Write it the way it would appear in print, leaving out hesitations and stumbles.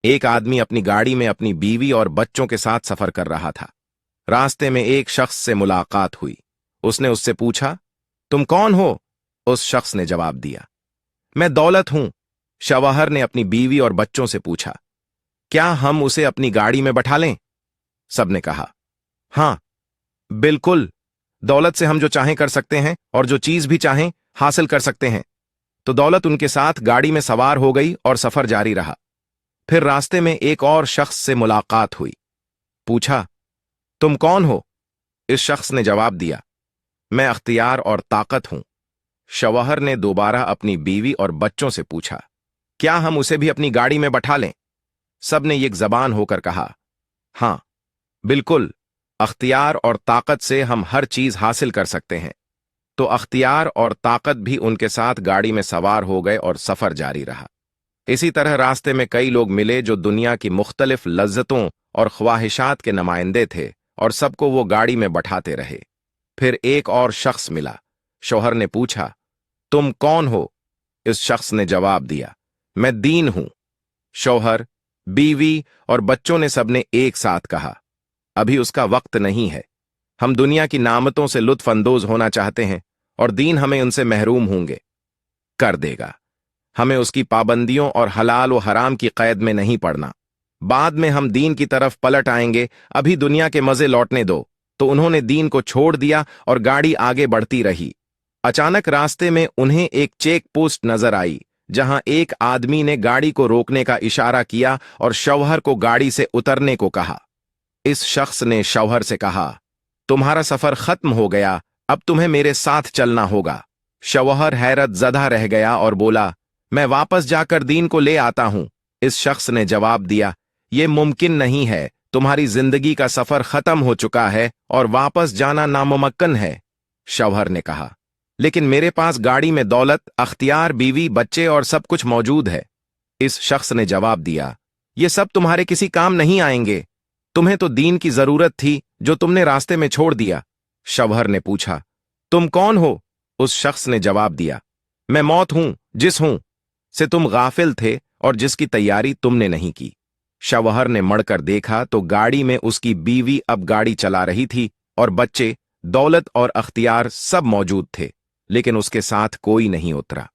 एक आदमी अपनी गाड़ी में अपनी बीवी और बच्चों के साथ सफर कर रहा था। रास्ते में एक शख्स से मुलाकात हुई। उसने उससे पूछा, तुम कौन हो? उस शख्स ने जवाब दिया, मैं दौलत हूं। शवहर ने अपनी बीवी और बच्चों से पूछा, क्या हम उसे अपनी गाड़ी में बैठा लें? सबने कहा, हां, बिल्कुल। दौलत से हम जो चाहें कर सकते हैं और जो चीज भी चाहें हासिल कर सकते हैं। तो दौलत उनके साथ गाड़ी में सवार हो गई और सफर जारी रहा। फिर रास्ते में एक और शख्स से मुलाकात हुई। पूछा, तुम कौन हो? इस शख्स ने जवाब दिया, मैं अख्तियार और ताकत हूं। शवहर ने दोबारा अपनी बीवी और बच्चों से पूछा, क्या हम उसे भी अपनी गाड़ी में बैठा लें? सब ने एक जबान होकर कहा, हां, बिल्कुल। अख्तियार और ताकत से हम हर चीज हासिल कर सकते हैं। तो अख्तियार और ताकत भी उनके साथ गाड़ी में सवार हो गए और सफर जारी रहा। इसी तरह रास्ते में कई लोग मिले जो दुनिया की मुख्तलिफ लज्जतों और ख्वाहिशात के नुमाइंदे थे और सबको वो गाड़ी में बैठाते रहे। फिर एक और शख्स मिला। शौहर ने पूछा, तुम कौन हो? इस शख्स ने जवाब दिया, मैं दीन हूं। शौहर, बीवी और बच्चों ने सबने एक साथ कहा, अभी उसका वक्त नहीं है। हम दुनिया की नामतों से लुत्फ अंदोज होना चाहते हैं और दीन हमें उनसे महरूम होंगे कर देगा। हमें उसकी पाबंदियों और हलाल व हराम की कैद में नहीं पड़ना। बाद में हम दीन की तरफ पलट आएंगे, अभी दुनिया के मजे लौटने दो। तो उन्होंने दीन को छोड़ दिया और गाड़ी आगे बढ़ती रही। अचानक रास्ते में उन्हें एक चेक पोस्ट नजर आई, जहां एक आदमी ने गाड़ी को रोकने का इशारा किया और शौहर को गाड़ी से उतरने को कहा। इस शख्स ने शौहर से कहा, तुम्हारा सफर खत्म हो गया, अब तुम्हें मेरे साथ चलना होगा। शौहर हैरत ज़दा रह गया और बोला, मैं वापस जाकर दीन को ले आता हूं। इस शख्स ने जवाब दिया, यह मुमकिन नहीं है, तुम्हारी जिंदगी का सफर खत्म हो चुका है और वापस जाना नामुमक्कन है। शौहर ने कहा, लेकिन मेरे पास गाड़ी में दौलत, अख्तियार, बीवी, बच्चे और सब कुछ मौजूद है। इस शख्स ने जवाब दिया, ये सब तुम्हारे किसी काम नहीं आएंगे। तुम्हें तो दीन की जरूरत थी जो तुमने रास्ते में छोड़ दिया। शौहर ने पूछा, तुम कौन हो? उस शख्स ने जवाब दिया, मैं मौत हूं, जिस हूं से तुम गाफिल थे और जिसकी तैयारी तुमने नहीं की। शौहर ने मड़कर देखा तो गाड़ी में उसकी बीवी अब गाड़ी चला रही थी और बच्चे, दौलत और अख्तियार सब मौजूद थे, लेकिन उसके साथ कोई नहीं उतरा।